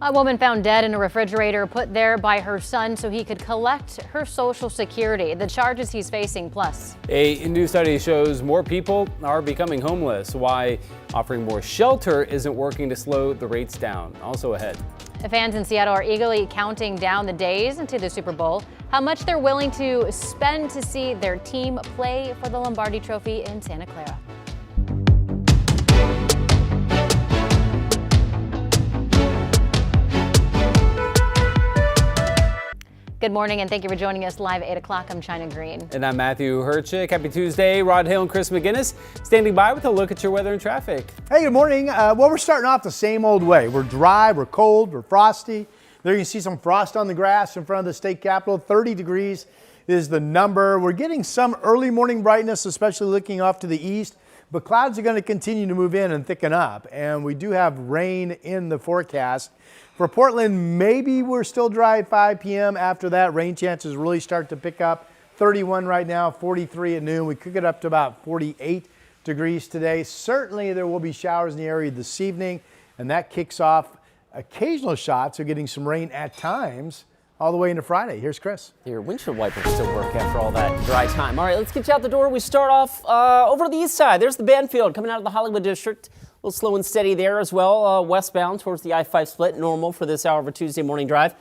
A woman found dead in a refrigerator put there by her son so he could collect her Social Security. The charges he's facing, plus. A new study shows more people are becoming homeless. Why offering more shelter isn't working to slow the rates down. Also ahead. The fans in Seattle are eagerly counting down the days into the Super Bowl. How much they're willing to spend to see their team play for the Lombardi Trophy in Santa Clara. Good morning and thank you for joining us live at 8 o'clock. I'm China Green. And I'm Matthew Herchick. Happy Tuesday. Rod Hale and Chris McGinnis standing by with a look at your weather and traffic. Hey, good morning. Well, we're starting off the same old way. We're dry, we're cold, we're frosty. There you can see some frost on the grass in front of the state capitol. 30 degrees is the number. We're getting some early morning brightness, especially looking off to the east. But clouds are going to continue to move in and thicken up. And we do have rain in the forecast. For Portland, maybe we're still dry at 5 p.m. After that, rain chances really start to pick up. 31 right now, 43 at noon. We could get up to about 48 degrees today. Certainly there will be showers in the area this evening, and that kicks off occasional shots of getting some rain at times all the way into Friday. Here's Chris. Your windshield wipers still work after all that dry time. All right, let's get you out the door. We start off over to the east side. There's the Banfield coming out of the Hollywood district. A little slow and steady there as well, westbound towards the I-5 split, normal for this hour of a Tuesday morning drive.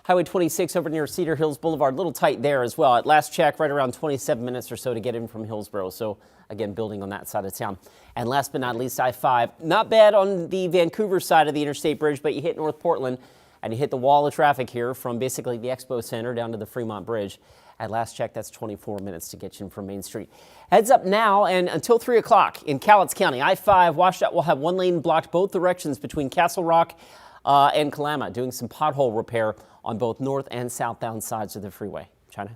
Highway 26 over near Cedar Hills Boulevard, a little tight there as well. At last check, right around 27 minutes or so to get in from Hillsborough. So again, building on that side of town. And last but not least, I-5. Not bad on the Vancouver side of the Interstate Bridge, but you hit North Portland and you hit the wall of traffic here from basically the Expo Center down to the Fremont Bridge. At last check, that's 24 minutes to get you in from Main Street. Heads up now and until 3 o'clock in Cowlitz County. I-5 washed out will have one lane blocked both directions between Castle Rock and Kalama, doing some pothole repair on both north and southbound sides of the freeway. China?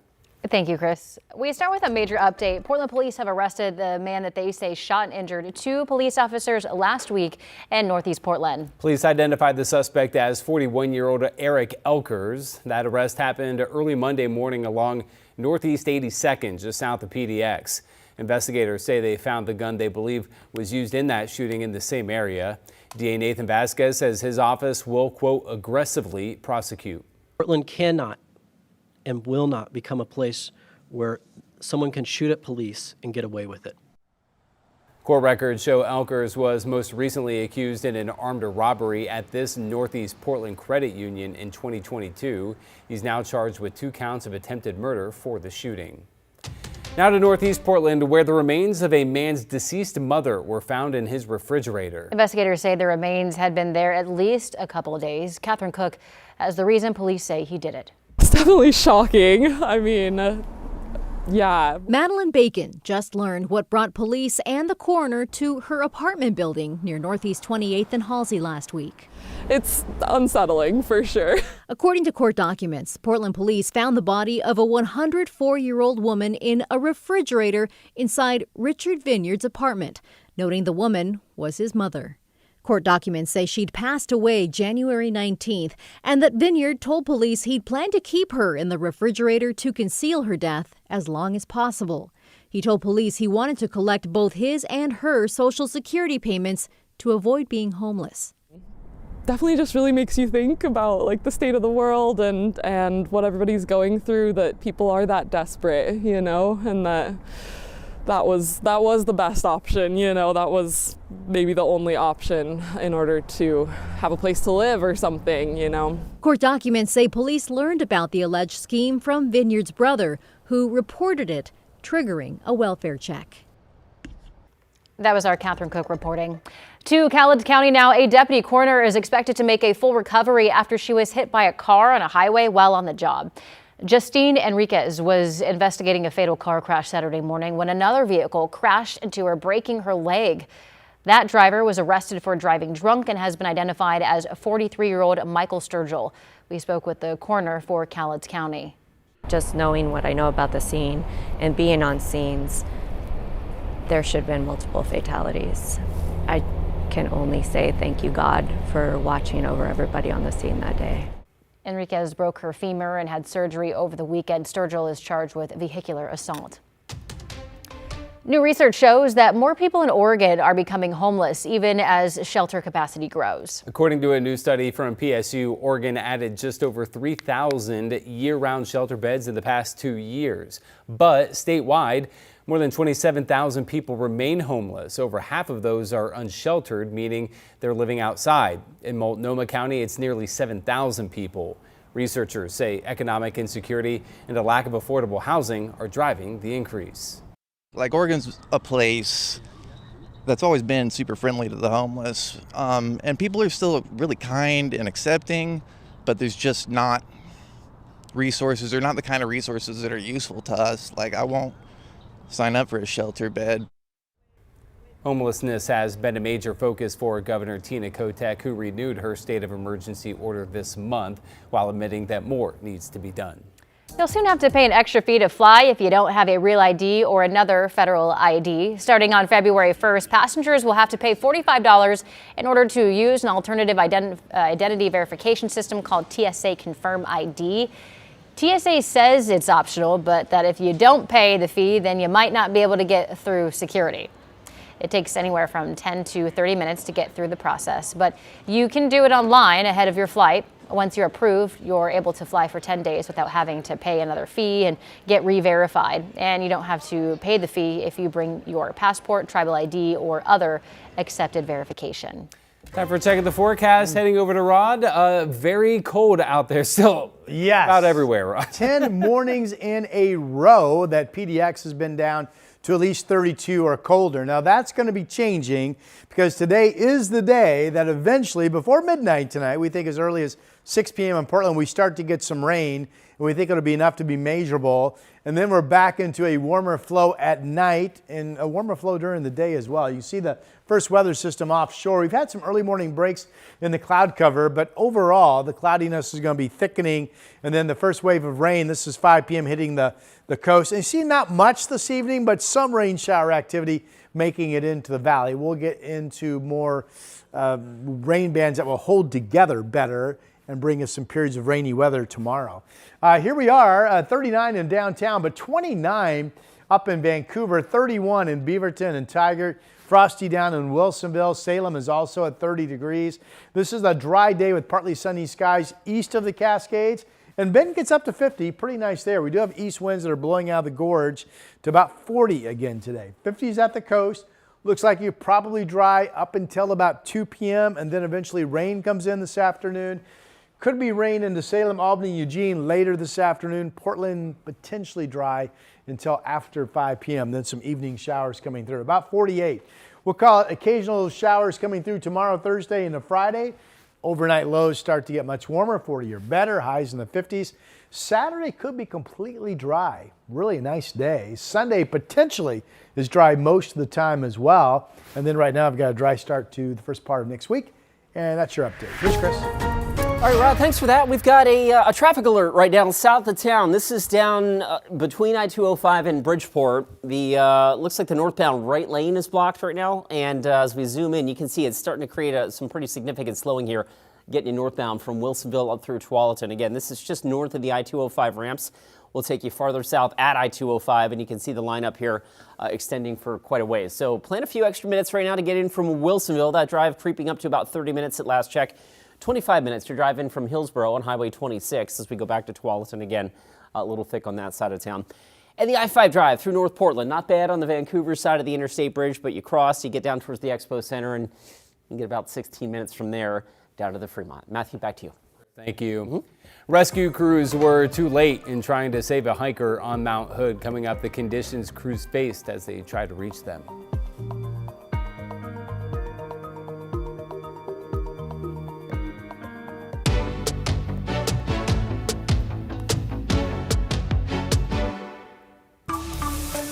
Thank you, Chris. We start with a major update. Portland police have arrested the man that they say shot and injured two police officers last week in Northeast Portland. Police identified the suspect as 41-year-old Eric Elkers. That arrest happened early Monday morning along Northeast 82nd, just south of PDX. Investigators say they found the gun they believe was used in that shooting in the same area. DA Nathan Vasquez says his office will, quote, aggressively prosecute. Portland cannot and will not become a place where someone can shoot at police and get away with it. Court records show Elkers was most recently accused in an armed robbery at this Northeast Portland credit union in 2022. He's now charged with 2 counts of attempted murder for the shooting. Now to Northeast Portland, where the remains of a man's deceased mother were found in his refrigerator. Investigators say the remains had been there at least a couple of days. Catherine Cook has the reason police say he did it. It's definitely shocking. I mean, yeah. Madeline Bacon just learned what brought police and the coroner to her apartment building near Northeast 28th and Halsey last week. It's unsettling for sure. According to court documents, Portland police found the body of a 104-year-old woman in a refrigerator inside Richard Vineyard's apartment, noting the woman was his mother. Court documents say she'd passed away January 19th and that Vineyard told police he'd planned to keep her in the refrigerator to conceal her death as long as possible. He told police he wanted to collect both his and her Social Security payments to avoid being homeless. Definitely just really makes you think about like the state of the world and what everybody's going through, that people are that desperate, you know, and that was the best option, you know, that was maybe the only option in order to have a place to live or something, you know. Court documents say police learned about the alleged scheme from Vineyard's brother, who reported it, triggering a welfare check. That was our Catherine Cook reporting. To Cowlitz County now, a deputy coroner is expected to make a full recovery after she was hit by a car on a highway while on the job. Justine Enriquez was investigating a fatal car crash Saturday morning when another vehicle crashed into her, breaking her leg. That driver was arrested for driving drunk and has been identified as 43-year-old Michael Sturgill. We spoke with the coroner for Cowlitz County. Just knowing what I know about the scene and being on scenes, there should have been multiple fatalities. I can only say thank you, God, for watching over everybody on the scene that day. Enriquez broke her femur and had surgery over the weekend. Sturgill is charged with vehicular assault. New research shows that more people in Oregon are becoming homeless, even as shelter capacity grows. According to a new study from PSU, Oregon added just over 3,000 year-round shelter beds in the past 2 years. But statewide, more than 27,000 people remain homeless. Over half of those are unsheltered, meaning they're living outside. In Multnomah County, it's nearly 7,000 people. Researchers say economic insecurity and a lack of affordable housing are driving the increase. Like, Oregon's a place that's always been super friendly to the homeless, and people are still really kind and accepting, but there's just not resources, or not the kind of resources that are useful to us. Like, I won't sign up for a shelter bed. Homelessness has been a major focus for Governor Tina Kotek, who renewed her state of emergency order this month, while admitting that more needs to be done. You'll soon have to pay an extra fee to fly if you don't have a real ID or another federal ID. Starting on February 1st, passengers will have to pay $45 in order to use an alternative identity verification system called TSA Confirm ID. TSA says it's optional, but that if you don't pay the fee, then you might not be able to get through security. It takes anywhere from 10 to 30 minutes to get through the process, but you can do it online ahead of your flight. Once you're approved, you're able to fly for 10 days without having to pay another fee and get re-verified. And you don't have to pay the fee if you bring your passport, tribal ID, or other accepted verification. Time for checking the forecast. Heading over to Rod. Very cold out there still. Yes. About everywhere, Rod. 10 mornings in a row that PDX has been down to at least 32 or colder. Now that's going to be changing, because today is the day that eventually, before midnight tonight, we think as early as 6 p.m. in Portland, we start to get some rain, and we think it'll be enough to be measurable. And then we're back into a warmer flow at night and a warmer flow during the day as well. You see the first weather system offshore. We've had some early morning breaks in the cloud cover, but overall the cloudiness is going to be thickening. And then the first wave of rain, this is 5 p.m. hitting the coast. And you see not much this evening, but some rain shower activity making it into the valley. We'll get into more rain bands that will hold together better and bring us some periods of rainy weather tomorrow. Here we are, 39 in downtown, but 29 up in Vancouver, 31 in Beaverton and Tigard. Frosty down in Wilsonville. Salem is also at 30 degrees. This is a dry day with partly sunny skies east of the Cascades. And Bend gets up to 50, pretty nice there. We do have east winds that are blowing out of the gorge to about 40 again today. 50s at the coast. Looks like you probably dry up until about 2 p.m. and then eventually rain comes in this afternoon. Could be rain into Salem, Albany, Eugene later this afternoon. Portland potentially dry until after 5 p.m. Then some evening showers coming through. About 48. We'll call it occasional showers coming through tomorrow, Thursday, and Friday. Overnight lows start to get much warmer, 40 or better, highs in the 50s. Saturday could be completely dry. Really a nice day. Sunday potentially is dry most of the time as well. And then right now I've got a dry start to the first part of next week. And that's your update. Here's Chris. All right, Rod, thanks for that. We've got a traffic alert right down south of town. This is down between I-205 and Bridgeport. Looks like the northbound right lane is blocked right now. And as we zoom in, you can see it's starting to create some pretty significant slowing here, getting you northbound from Wilsonville up through Tualatin. Again, this is just north of the I-205 ramps. We'll take you farther south at I-205, and you can see the lineup here extending for quite a ways. So plan a few extra minutes right now to get in from Wilsonville. That drive creeping up to about 30 minutes at last check. 25 minutes to drive in from Hillsborough on Highway 26 as we go back to Tualatin again, a little thick on that side of town. And the I-5 drive through North Portland, not bad on the Vancouver side of the Interstate Bridge, but you cross, you get down towards the Expo Center, and you get about 16 minutes from there down to the Fremont. Matthew, back to you. Thank you. Rescue crews were too late in trying to save a hiker on Mount Hood. Coming up, the conditions crews faced as they tried to reach them.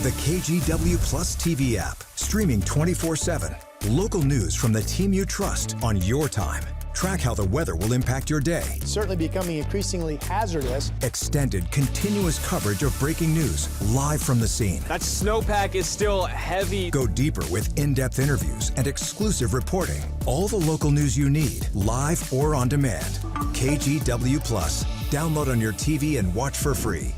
The KGW Plus TV app, streaming 24/7. Local news from the team you trust on your time. Track how the weather will impact your day. It's certainly becoming increasingly hazardous. Extended, continuous coverage of breaking news, live from the scene. That snowpack is still heavy. Go deeper with in-depth interviews and exclusive reporting. All the local news you need, live or on demand. KGW Plus. Download on your TV and watch for free.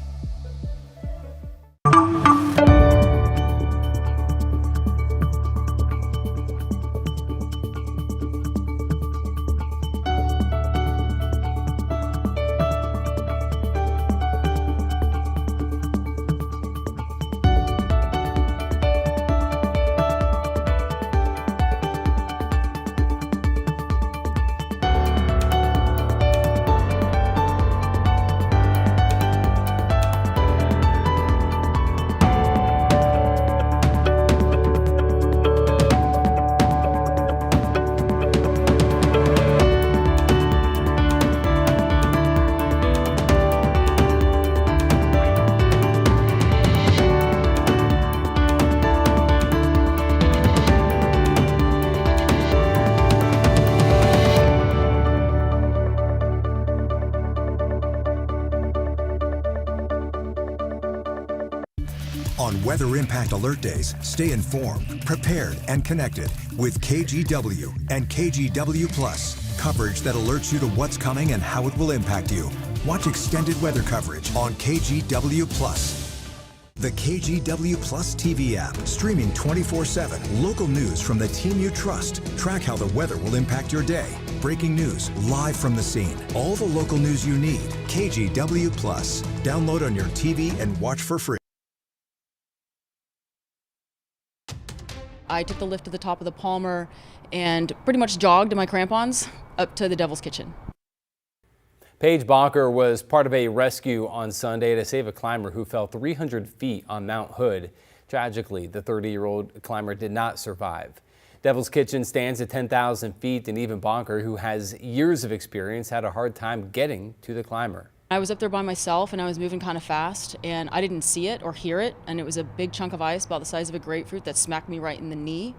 weather impact alert days, stay informed, prepared, and connected with KGW and KGW Plus. Coverage that alerts you to what's coming and how it will impact you. Watch extended weather coverage on KGW Plus. The KGW Plus TV app, streaming 24/7. Local news from the team you trust. Track how the weather will impact your day. Breaking news live from the scene. All the local news you need. KGW Plus. Download on your TV and watch for free. I took the lift to the top of the Palmer and pretty much jogged in my crampons up to the Devil's Kitchen. Paige Bonker was part of a rescue on Sunday to save a climber who fell 300 feet on Mount Hood. Tragically, the 30-year-old climber did not survive. Devil's Kitchen stands at 10,000 feet, and even Bonker, who has years of experience, had a hard time getting to the climber. I was up there by myself and I was moving kind of fast and I didn't see it or hear it, and it was a big chunk of ice about the size of a grapefruit that smacked me right in the knee.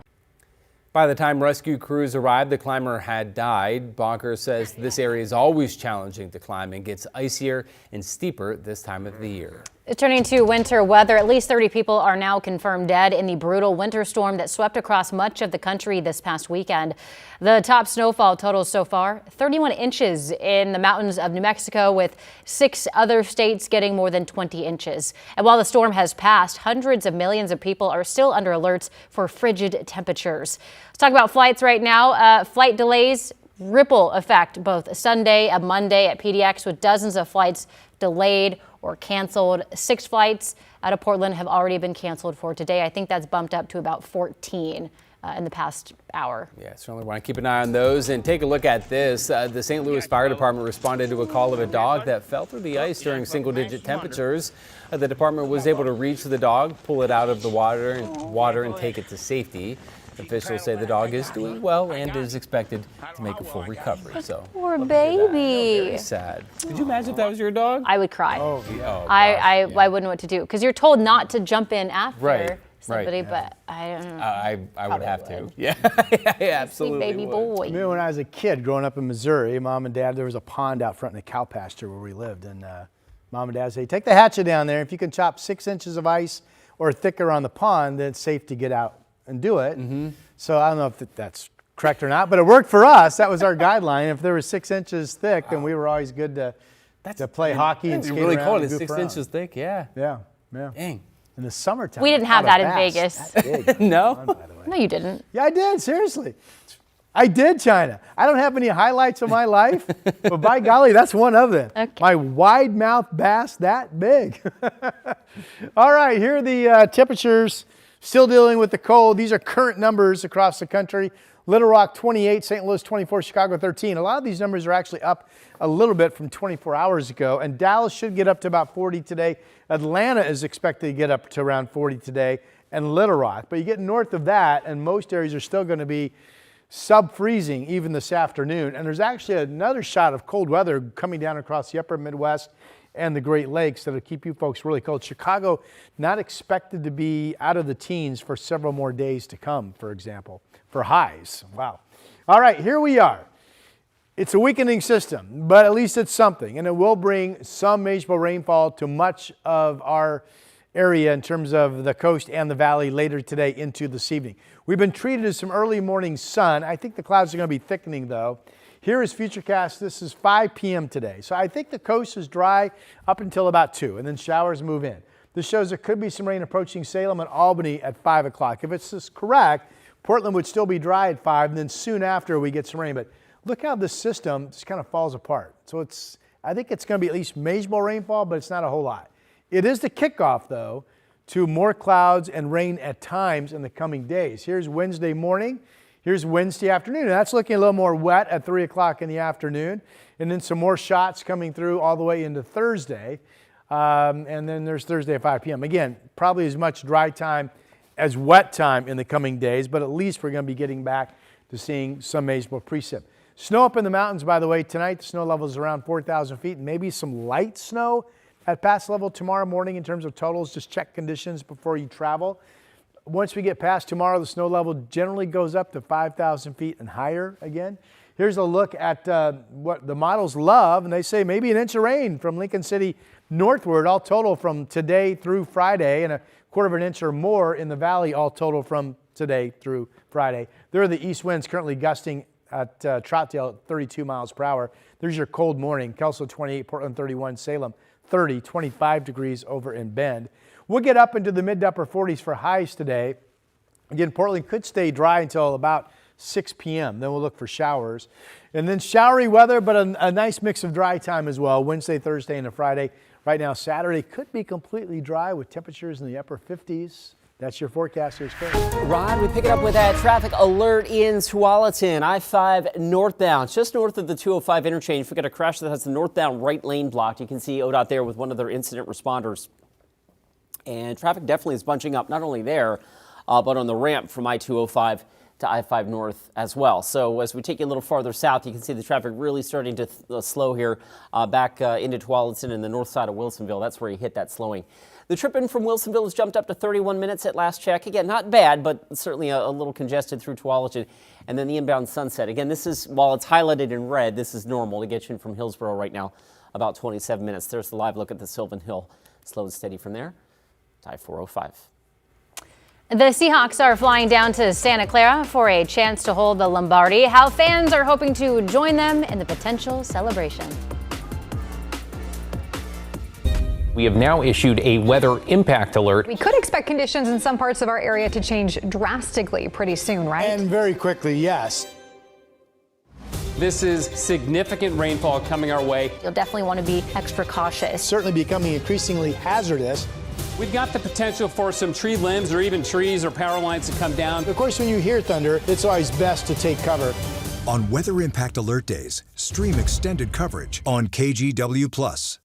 By the time rescue crews arrived, the climber had died. Bonker says this area is always challenging to climb and gets icier and steeper this time of the year. Turning to winter weather, at least 30 people are now confirmed dead in the brutal winter storm that swept across much of the country this past weekend. The top snowfall totals so far 31 inches in the mountains of New Mexico, with 6 other states getting more than 20 inches. And while the storm has passed, hundreds of millions of people are still under alerts for frigid temperatures. Let's talk about flights right now. Flight delays ripple effect both Sunday and Monday at PDX, with dozens of flights delayed or canceled. 6 flights out of Portland have already been canceled for today. I think that's bumped up to about 14 in the past hour. Yeah, certainly want to keep an eye on those. And take a look at this. The St. Louis Fire Department responded to a call of a dog that fell through the ice during single-digit temperatures. The department was able to reach the dog, pull it out of the water and take it to safety. Officials say the dog is doing well and is expected to make a full recovery. So poor baby. Very sad. Could you imagine if that was your dog? I would cry. Oh, yeah. I wouldn't know what to do, because you're told not to jump in after somebody, right. but I don't know. I would have to. Yeah, yeah, absolutely. Baby boy. I remember when I was a kid growing up in Missouri, Mom and Dad, there was a pond out front in the cow pasture where we lived, and Mom and Dad say, take the hatchet down there. If you can chop 6 inches of ice or thicker on the pond, then it's safe to get out and do it. Mm-hmm. So I don't know if that's correct or not, but it worked for us. That was our guideline. If there was 6 inches thick, then we were always good to play hockey and skate around. Really cold. It's 6 inches thick. Yeah. Yeah. Dang. In the summertime. We didn't have that in Vegas. That's big. No? Fun, by the way. No, you didn't. Yeah, I did. Seriously. I did, China. I don't have any highlights of my life, but by golly, that's one of them. Okay. My wide mouth bass that big. All right, here are the temperatures. Still dealing with the cold. These are current numbers across the country. Little Rock 28, St. Louis 24, Chicago 13. A lot of these numbers are actually up a little bit from 24 hours ago, and Dallas should get up to about 40 today. Atlanta is expected to get up to around 40 today, and Little Rock. But you get north of that, and most areas are still going to be sub-freezing even this afternoon. And there's actually another shot of cold weather coming down across the upper Midwest and the Great Lakes that'll keep you folks really cold. Chicago not expected to be out of the teens for several more days to come, for example, for highs. Wow. All right, here we are. It's a weakening system, but at least it's something, and it will bring some measurable rainfall to much of our area in terms of the coast and the valley later today into this evening. We've been treated to some early morning sun. I think the clouds are going to be thickening, though. Here is Futurecast. This is 5 p.m. today. So I think the coast is dry up until about 2, and then showers move in. This shows there could be some rain approaching Salem and Albany at 5 o'clock. If it's just correct, Portland would still be dry at 5, and then soon after we get some rain. But look how this system just kind of falls apart. So I think it's going to be at least measurable rainfall, but it's not a whole lot. It is the kickoff, though, to more clouds and rain at times in the coming days. Here's Wednesday morning. Here's Wednesday afternoon. And that's looking a little more wet at 3 o'clock in the afternoon. And then some more shots coming through all the way into Thursday. And then there's Thursday at 5 p.m. Again, probably as much dry time as wet time in the coming days, but at least we're going to be getting back to seeing some measurable precip. Snow up in the mountains, by the way, tonight. The snow level is around 4,000 feet, and maybe some light snow at pass level tomorrow morning in terms of totals. Just check conditions before you travel. Once we get past tomorrow, the snow level generally goes up to 5,000 feet and higher again. Here's a look at what the models love, and they say maybe an inch of rain from Lincoln City northward, all total from today through Friday, and a quarter of an inch or more in the valley, all total from today through Friday. There are the east winds currently gusting at Troutdale at 32 miles per hour. There's your cold morning. Kelso 28, Portland 31, Salem 30, 25 degrees over in Bend. We'll get up into the mid to upper 40s for highs today. Again, Portland could stay dry until about 6 p.m. Then we'll look for showers. And then showery weather, but a nice mix of dry time as well. Wednesday, Thursday, and a Friday. Right now, Saturday could be completely dry with temperatures in the upper 50s. That's your forecast. Here's Chris. Rod, we pick it up with that traffic alert in Tualatin, I-5 northbound, just north of the 205 interchange. We got a crash that has the northbound right lane blocked. You can see ODOT there with one of their incident responders. And traffic definitely is bunching up, not only there, but on the ramp from I-205 to I-5 north as well. So as we take you a little farther south, you can see the traffic really starting to slow here back into Tualatin and the north side of Wilsonville. That's where you hit that slowing. The trip in from Wilsonville has jumped up to 31 minutes at last check. Again, not bad, but certainly a little congested through Tualatin. And then the inbound Sunset. Again, this is, while it's highlighted in red, this is normal to get you in from Hillsborough right now, about 27 minutes. There's the live look at the Sylvan Hill. Slow and steady from there to I-405. The Seahawks are flying down to Santa Clara for a chance to hold the Lombardi. How fans are hoping to join them in the potential celebration. We have now issued a weather impact alert. We could expect conditions in some parts of our area to change drastically pretty soon, right? And very quickly, yes. This is significant rainfall coming our way. You'll definitely want to be extra cautious. Certainly becoming increasingly hazardous. We've got the potential for some tree limbs or even trees or power lines to come down. Of course, when you hear thunder, it's always best to take cover. On Weather Impact Alert Days, stream extended coverage on KGW+.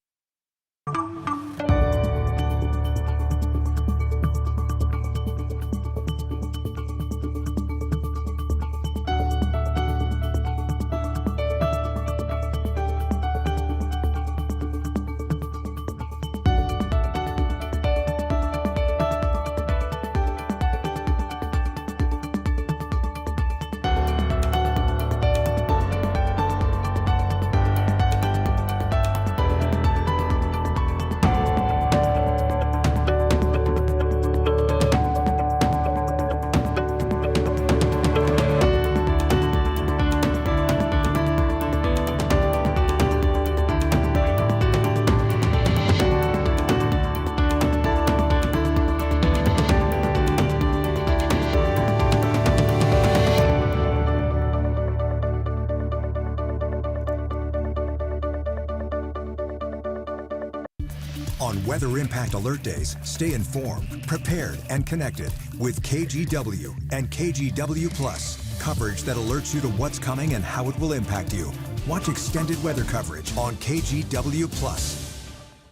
On Weather Impact Alert Days, stay informed, prepared, and connected with KGW and KGW+. Coverage that alerts you to what's coming and how it will impact you. Watch extended weather coverage on KGW+.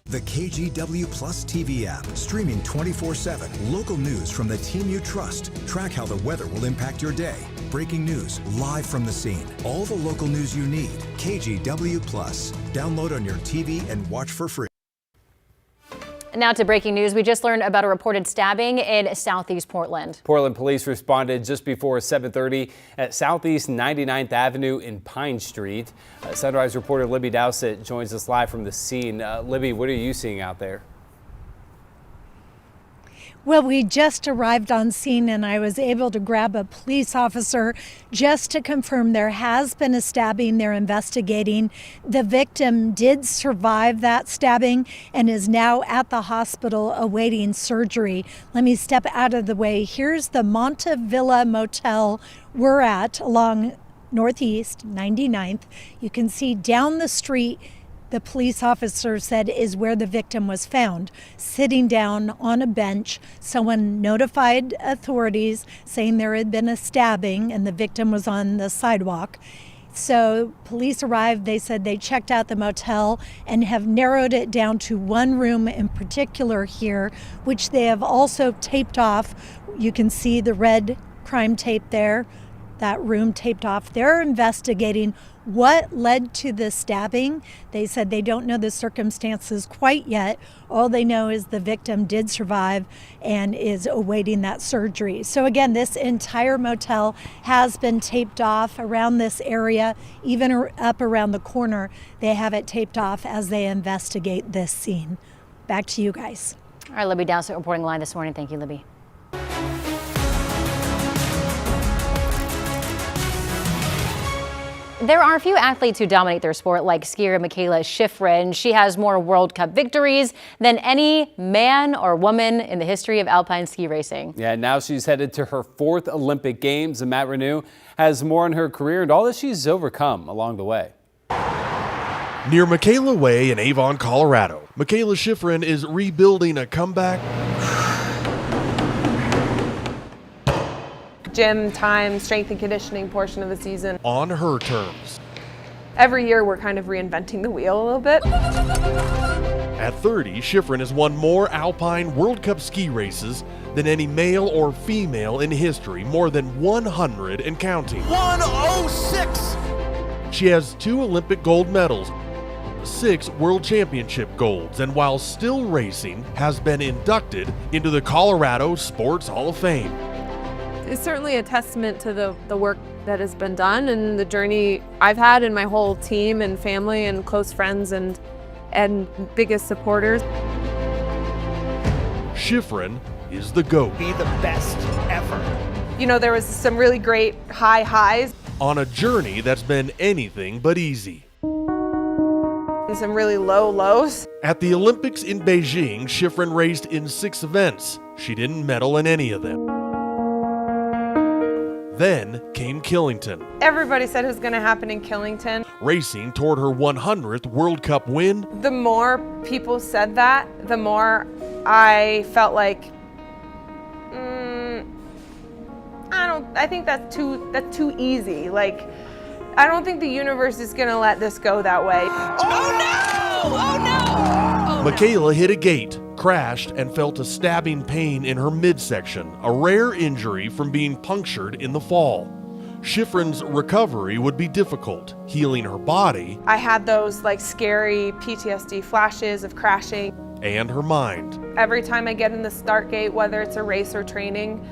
The KGW Plus TV app, streaming 24/7. Local news from the team you trust. Track how the weather will impact your day. Breaking news, live from the scene. All the local news you need. KGW Plus. Download on your TV and watch for free. Now to breaking news. We just learned about a reported stabbing in Southeast Portland. Portland police responded just before 7:30 at Southeast 99th Avenue in Pine Street. Sunrise reporter Libby Dowsett joins us live from the scene. Libby, what are you seeing out there? Well, we just arrived on scene and I was able to grab a police officer just to confirm there has been a stabbing they're investigating. The victim did survive that stabbing and is now at the hospital awaiting surgery. Let me step out of the way. Here's the Monta Villa Motel we're at along Northeast 99th. You can see down the street, the police officer said is where the victim was found, sitting down on a bench. Someone notified authorities saying there had been a stabbing and the victim was on the sidewalk. So police arrived, they said they checked out the motel and have narrowed it down to one room in particular here, which they have also taped off. You can see the red crime tape there, that room taped off. They're investigating what led to the stabbing. They said they don't know the circumstances quite yet. All they know is the victim did survive and is awaiting that surgery. So again, this entire motel has been taped off around this area, even up around the corner. They have it taped off as they investigate this scene. Back to you guys. All right, Libby Dowsett reporting live this morning. Thank you, Libby. There are a few athletes who dominate their sport, like skier Michaela Schifrin. She has more World Cup victories than any man or woman in the history of alpine ski racing. Yeah, now she's headed to her 4th Olympic Games, and Matt Renew has more on her career and all that she's overcome along the way. Near Michaela Way in Avon, Colorado, Michaela Schifrin is rebuilding a comeback. Gym time, strength and conditioning portion of the season. On her terms. Every year we're kind of reinventing the wheel a little bit. At 30, Schifrin has won more Alpine World Cup ski races than any male or female in history, more than 100 and counting. 106! She has 2 Olympic gold medals, 6 World Championship golds, and while still racing, has been inducted into the Colorado Sports Hall of Fame. It's certainly a testament to the work that has been done and the journey I've had and my whole team and family and close friends and biggest supporters. Schifrin is the GOAT. Be the best ever. You know, there was some really great high highs. On a journey that's been anything but easy. And some really low lows. At the Olympics in Beijing, Schifrin raced in 6 events. She didn't medal in any of them. Then came Killington. Everybody said it was going to happen in Killington. Racing toward her 100th World Cup win. The more people said that, the more I felt like, I think that's too easy. Like, I don't think the universe is going to let this go that way. Oh no! Oh no! Oh, Michaela hit a gate, crashed, and felt a stabbing pain in her midsection, a rare injury from being punctured in the fall. Schifrin's recovery would be difficult, healing her body. I had those like scary PTSD flashes of crashing. And her mind. Every time I get in the start gate, whether it's a race or training,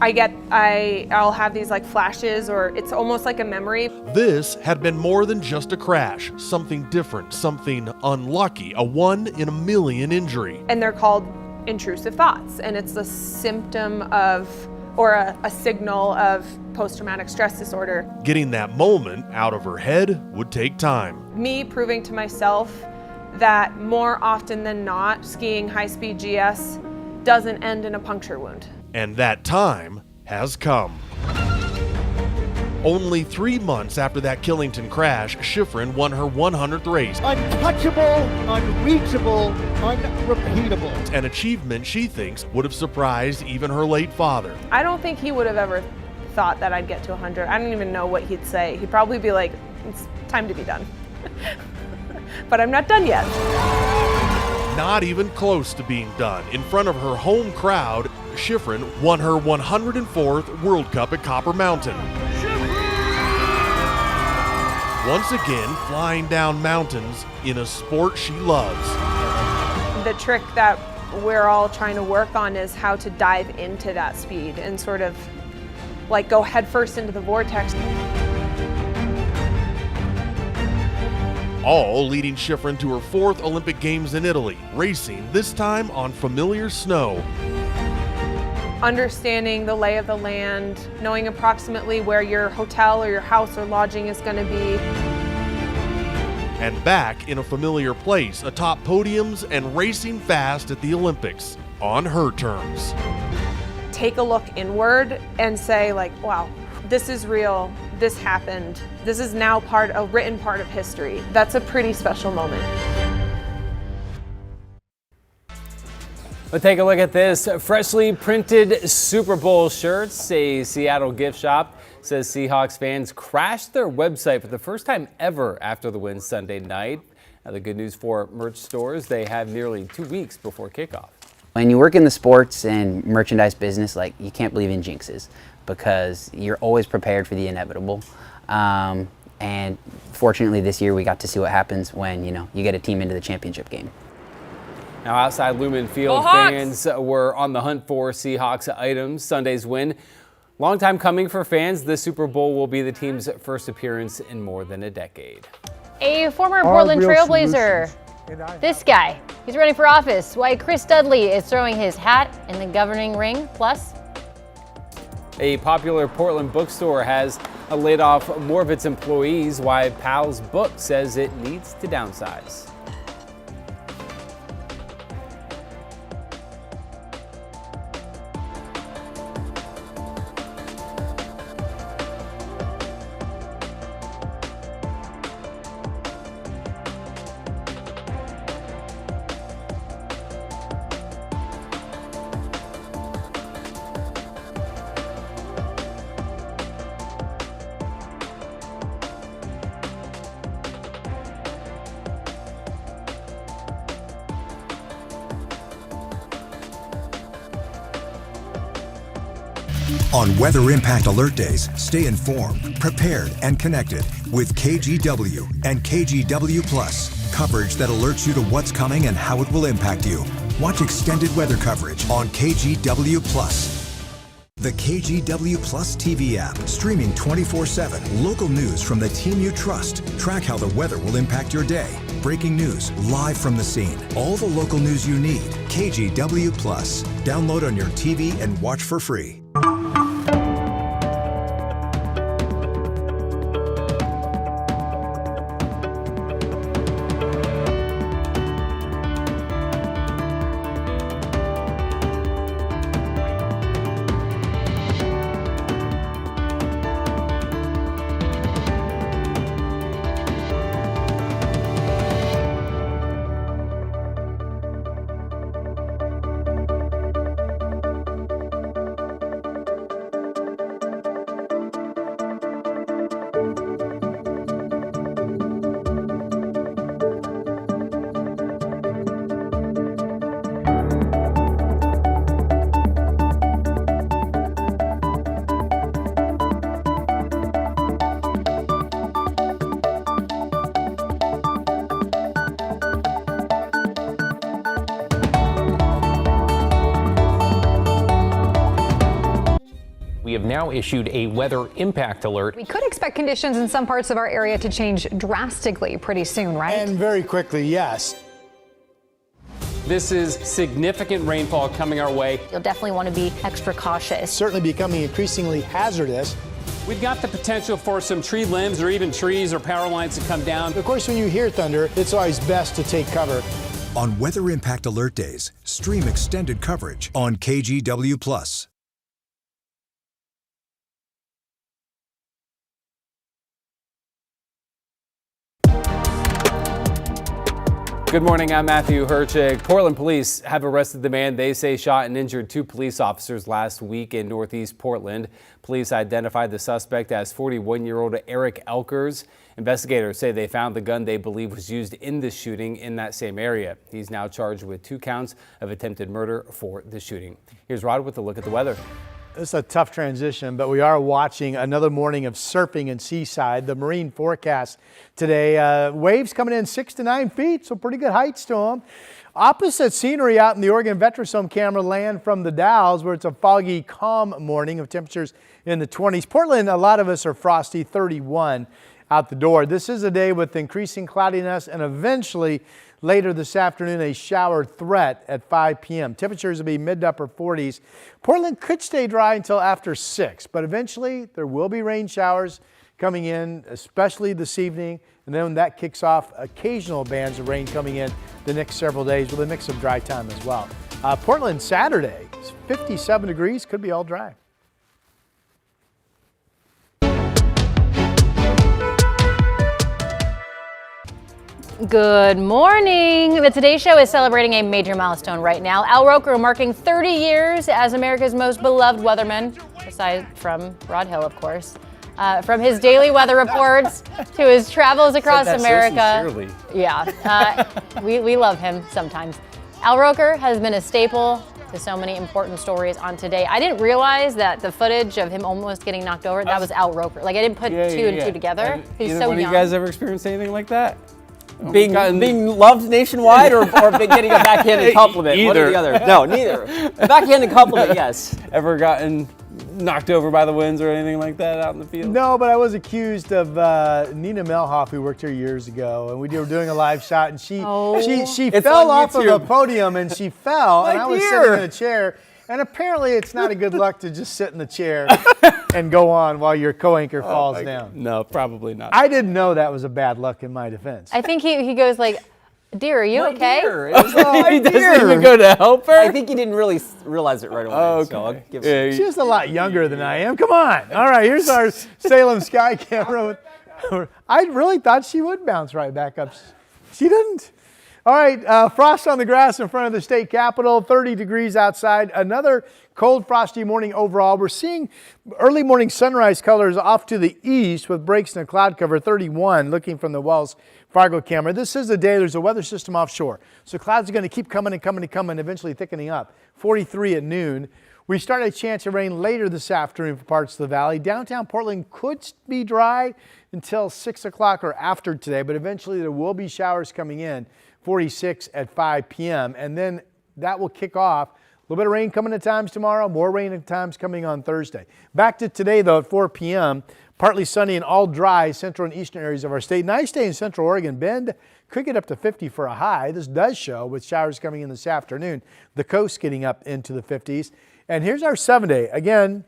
I'll have these like flashes, or it's almost like a memory. This had been more than just a crash, something different, something unlucky, a 1 in a million injury. And they're called intrusive thoughts, and it's a symptom of, or a signal of post-traumatic stress disorder. Getting that moment out of her head would take time. Me proving to myself that more often than not, skiing high-speed GS doesn't end in a puncture wound. And that time has come. Only 3 months after that Killington crash, Schifrin won her 100th race. Untouchable, unreachable, unrepeatable. An achievement she thinks would have surprised even her late father. I don't think he would have ever thought that I'd get to 100. I don't even know what he'd say. He'd probably be like, it's time to be done. But I'm not done yet. Not even close to being done. In front of her home crowd, Schifrin won her 104th World Cup at Copper Mountain. Once again, flying down mountains in a sport she loves. The trick that we're all trying to work on is how to dive into that speed and sort of like go headfirst into the vortex. All leading Schifrin to her 4th Olympic Games in Italy, racing this time on familiar snow. Understanding the lay of the land, knowing approximately where your hotel or your house or lodging is going to be. And back in a familiar place, atop podiums and racing fast at the Olympics, on her terms. Take a look inward and say like, wow, this is real, this happened, this is now a written part of history. That's a pretty special moment. But take a look at this. Freshly printed Super Bowl shirts. A Seattle gift shop says Seahawks fans crashed their website for the first time ever after the win Sunday night. Now, the good news for merch stores, they have nearly 2 weeks before kickoff. When you work in the sports and merchandise business, like, you can't believe in jinxes because you're always prepared for the inevitable. And fortunately this year we got to see what happens when, you get a team into the championship game. Now, outside Lumen Field, fans were on the hunt for Seahawks items. Sunday's win, long time coming for fans. The Super Bowl will be the team's first appearance in more than a decade. A former Portland Trailblazer This guy, he's running for office. Why Chris Dudley is throwing his hat in the governing ring. Plus, a popular Portland bookstore has laid off more of its employees. Why Pal's Book says it needs to downsize. On Weather Impact Alert Days, stay informed, prepared, and connected with KGW and KGW Plus. Coverage that alerts you to what's coming and how it will impact you. Watch extended weather coverage on KGW Plus. The KGW Plus TV app, streaming 24/7. Local news from the team you trust. Track how the weather will impact your day. Breaking news, live from the scene. All the local news you need. KGW Plus. Download on your TV and watch for free. We have now issued a weather impact alert. We could expect conditions in some parts of our area to change drastically pretty soon, right? And very quickly, yes. This is significant rainfall coming our way. you'll definitely want to be extra cautious. Certainly becoming increasingly hazardous. We've got the potential for some tree limbs or even trees or power lines to come down. Of course, when you hear thunder, it's always best to take cover. On Weather Impact Alert Days, stream extended coverage on KGW Plus. Good morning, I'm Matthew Herchik. Portland police have arrested the man they say shot and injured 2 police officers last week in Northeast Portland. Police identified the suspect as 41-year-old Eric Elkers. Investigators say they found the gun they believe was used in the shooting in that same area. He's now charged with 2 counts of attempted murder for the shooting. Here's Rod with a look at the weather. It's a tough transition, but we are watching another morning of surfing in Seaside. The marine forecast today, waves coming in 6 to 9 feet, so pretty good heights to them. Opposite scenery out in the Oregon Vetrosome camera land from the Dalles, where it's a foggy, calm morning of temperatures in the 20s. Portland, a lot of us are frosty, 31 out the door. This is a day with increasing cloudiness and eventually later this afternoon, a shower threat at 5 p.m. Temperatures will be mid to upper 40s. Portland could stay dry until after 6, but eventually there will be rain showers coming in, especially this evening. And then when that kicks off, occasional bands of rain coming in the next several days with a mix of dry time as well. Portland Saturday, 57 degrees, could be all dry. Good morning. The Today Show is celebrating a major milestone right now. Al Roker marking 30 years as America's most beloved weatherman, aside from Rod Hill, of course. From his daily weather reports to his travels across America. So yeah, we love him sometimes. Al Roker has been a staple to so many important stories on Today. I didn't realize that the footage of him almost getting knocked over, that was Al Roker. Like, I didn't put two and two together. He's so young. One of you guys ever experienced anything like that? Being loved nationwide or getting a backhanded compliment? Either. One or the other? No, neither. Backhanded compliment, yes. Ever gotten knocked over by the winds or anything like that out in the field? No, but I was accused of Nina Melhoff, who worked here years ago, and we were doing a live shot, and she fell off of a podium, and she fell, and I was sitting in a chair. And apparently it's not a good luck to just sit in the chair and go on while your co-anchor falls down. No, probably not. I didn't know that was a bad luck in my defense. I think he goes like, "Dear, are you okay?" He doesn't even go to help her? I think he didn't really realize it right away. Oh, okay. So I'll give him. She's a lot younger than I am. Come on. All right, here's our Salem Sky camera. I really thought she would bounce right back up. She didn't. All right, frost on the grass in front of the state capitol, 30 degrees outside. Another cold, frosty morning overall. We're seeing early morning sunrise colors off to the east with breaks in the cloud cover, 31, looking from the Wells Fargo camera. This is the day there's a weather system offshore. So clouds are going to keep coming and coming and coming, eventually thickening up. 43 at noon. We start a chance of rain later this afternoon for parts of the valley. Downtown Portland could be dry until 6 o'clock or after today, but eventually there will be showers coming in. 46 at 5 p.m. And then that will kick off. A little bit of rain coming at times tomorrow, more rain at times coming on Thursday. Back to today, though, at 4 p.m., partly sunny and all dry central and eastern areas of our state. Nice day in central Oregon. Bend could get up to 50 for a high. This does show with showers coming in this afternoon. The coast getting up into the 50s. And here's our 7-day. Again,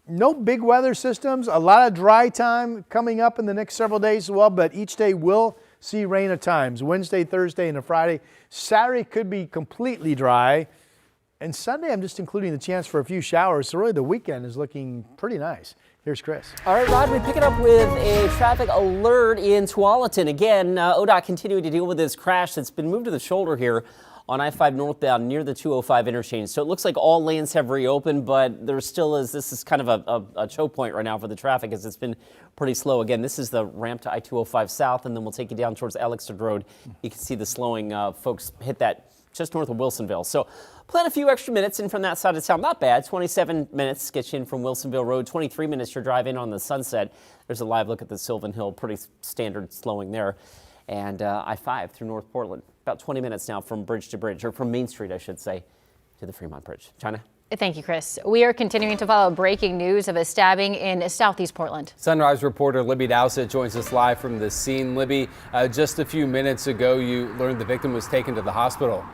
no big weather systems. A lot of dry time coming up in the next several days as well, but each day will see rain at times. Wednesday, Thursday, and a Friday. Saturday could be completely dry. And Sunday, I'm just including the chance for a few showers. So really the weekend is looking pretty nice. Here's Chris. All right, Rod, we pick it up with a traffic alert in Tualatin. Again, ODOT continuing to deal with this crash that's been moved to the shoulder here on I-5 northbound near the 205 interchange. So it looks like all lanes have reopened, but there still is, this is kind of a choke point right now for the traffic as it's been pretty slow. Again, this is the ramp to I-205 south, and then we'll take you down towards Elixir Road. You can see the slowing folks hit that just north of Wilsonville. So plan a few extra minutes in from that side of town. Not bad. 27 minutes gets you in from Wilsonville Road. 23 minutes you're driving on the Sunset. There's a live look at the Sylvan Hill. Pretty standard slowing there. And I-5 through North Portland. About 20 minutes now from bridge to bridge, or from Main Street, I should say, to the Fremont Bridge. China? Thank you, Chris. We are continuing to follow breaking news of a stabbing in Southeast Portland. Sunrise reporter Libby Dowsett joins us live from the scene. Libby, just a few minutes ago, you learned the victim was taken to the hospital.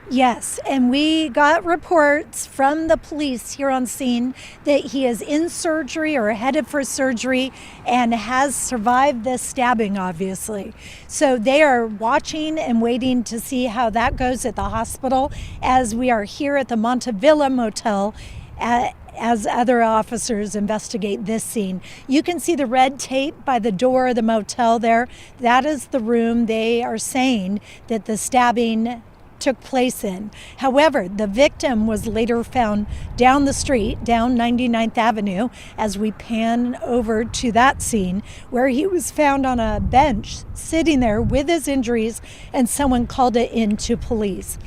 Yes, and we got reports from the police here on scene that he is in surgery or headed for surgery and has survived this stabbing, obviously. So they are watching and waiting to see how that goes at the hospital as we are here at the Montevilla Motel as other officers investigate this scene. You can see the red tape by the door of the motel there. That is the room they are saying that the stabbing took place in. However, the victim was later found down the street, down 99th Avenue, as we pan over to that scene, where he was found on a bench, sitting there with his injuries, and someone called it in to police.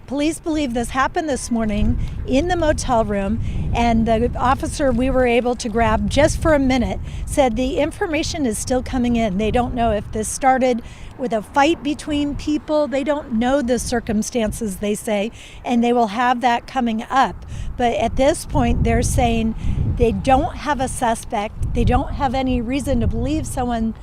Police believe this happened this morning in the motel room, and the officer we were able to grab just for a minute said the information is still coming in. They don't know if this started with a fight between people. They don't know the circumstances, they say, and they will have that coming up. But at this point, they're saying they don't have a suspect. They don't have any reason to believe someone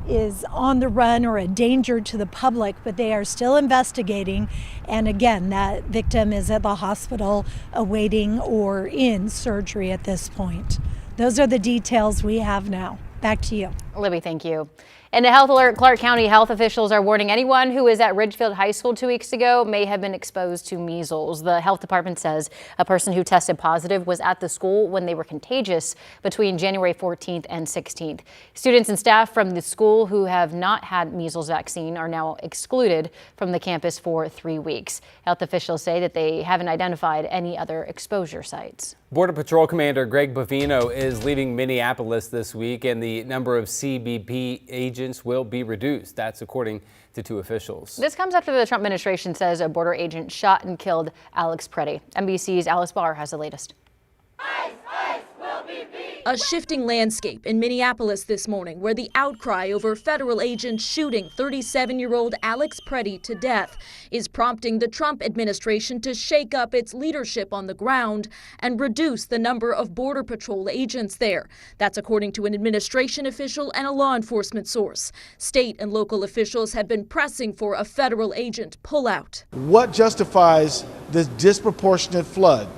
is on the run or a danger to the public, but they are still investigating. And again, that victim is at the hospital awaiting or in surgery at this point. Those are the details we have now. Back to you. Libby, thank you. In a health alert, Clark County health officials are warning anyone who was at Ridgefield High School 2 weeks ago may have been exposed to measles. The health department says a person who tested positive was at the school when they were contagious between January 14th and 16th. Students and staff from the school who have not had measles vaccine are now excluded from the campus for 3 weeks. Health officials say that they haven't identified any other exposure sites. Border Patrol Commander Greg Bavino is leaving Minneapolis this week, and the number of CBP agents will be reduced. That's according to 2 officials. This comes after the Trump administration says a border agent shot and killed Alex Preddy. NBC's Alice Barr has the latest. ICE, ICE will be beat. A shifting landscape in Minneapolis this morning, where the outcry over federal agents shooting 37-year-old Alex Preddy to death is prompting the Trump administration to shake up its leadership on the ground and reduce the number of Border Patrol agents there. That's according to an administration official and a law enforcement source. State and local officials have been pressing for a federal agent pullout. What justifies this disproportionate flood?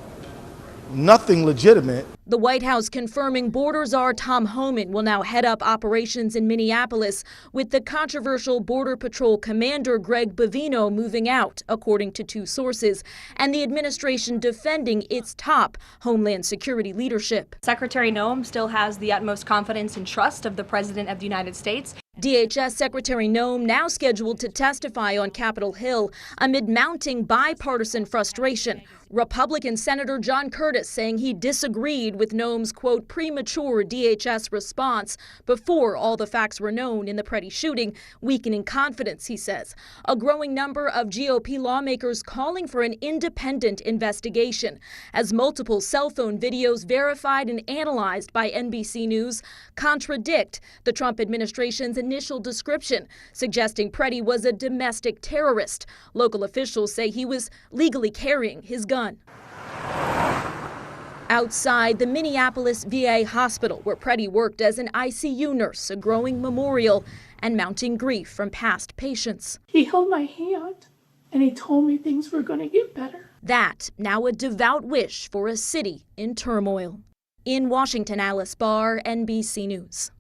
Nothing legitimate. The White House confirming Border Czar Tom Homan will now head up operations in Minneapolis, with the controversial Border Patrol commander Greg Bovino moving out, according to two sources, and the administration defending its top Homeland Security leadership. Secretary Noem still has the utmost confidence and trust of the President of the United States. DHS Secretary Noem now scheduled to testify on Capitol Hill amid mounting bipartisan frustration. Republican Senator John Curtis saying he disagreed with Noem's, quote, premature DHS response before all the facts were known in the Preddy shooting, weakening confidence, he says. A growing number of GOP lawmakers calling for an independent investigation, as multiple cell phone videos verified and analyzed by NBC News contradict the Trump administration's initial description, suggesting Preddy was a domestic terrorist. Local officials say he was legally carrying his gun. Outside the Minneapolis VA hospital, where Preddy worked as an ICU nurse, a growing memorial and mounting grief from past patients. He held my hand and he told me things were going to get better. That now a devout wish for a city in turmoil. In Washington, Alice Barr, NBC News.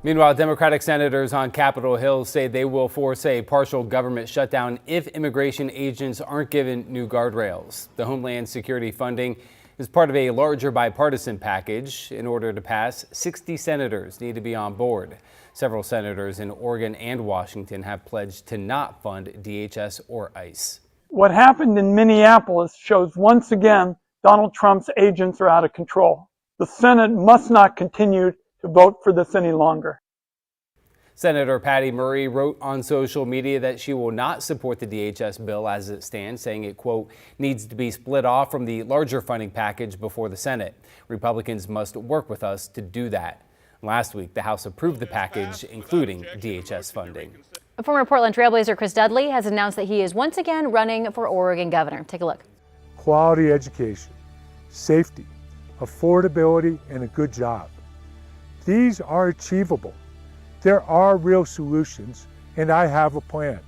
Meanwhile, Democratic senators on Capitol Hill say they will force a partial government shutdown if immigration agents aren't given new guardrails. The Homeland Security funding is part of a larger bipartisan package. In order to pass, 60 senators need to be on board. Several senators in Oregon and Washington have pledged to not fund DHS or ICE. What happened in Minneapolis shows once again Donald Trump's agents are out of control. The Senate must not continue to vote for this any longer. Senator Patty Murray wrote on social media that she will not support the DHS bill as it stands, saying it, quote, needs to be split off from the larger funding package before the Senate. Republicans must work with us to do that. Last week, the House approved the package, including DHS funding. Former Portland Trailblazer Chris Dudley has announced that he is once again running for Oregon governor. Take a look. Quality education, safety, affordability, and a good job. These are achievable. There are real solutions, and I have a plan.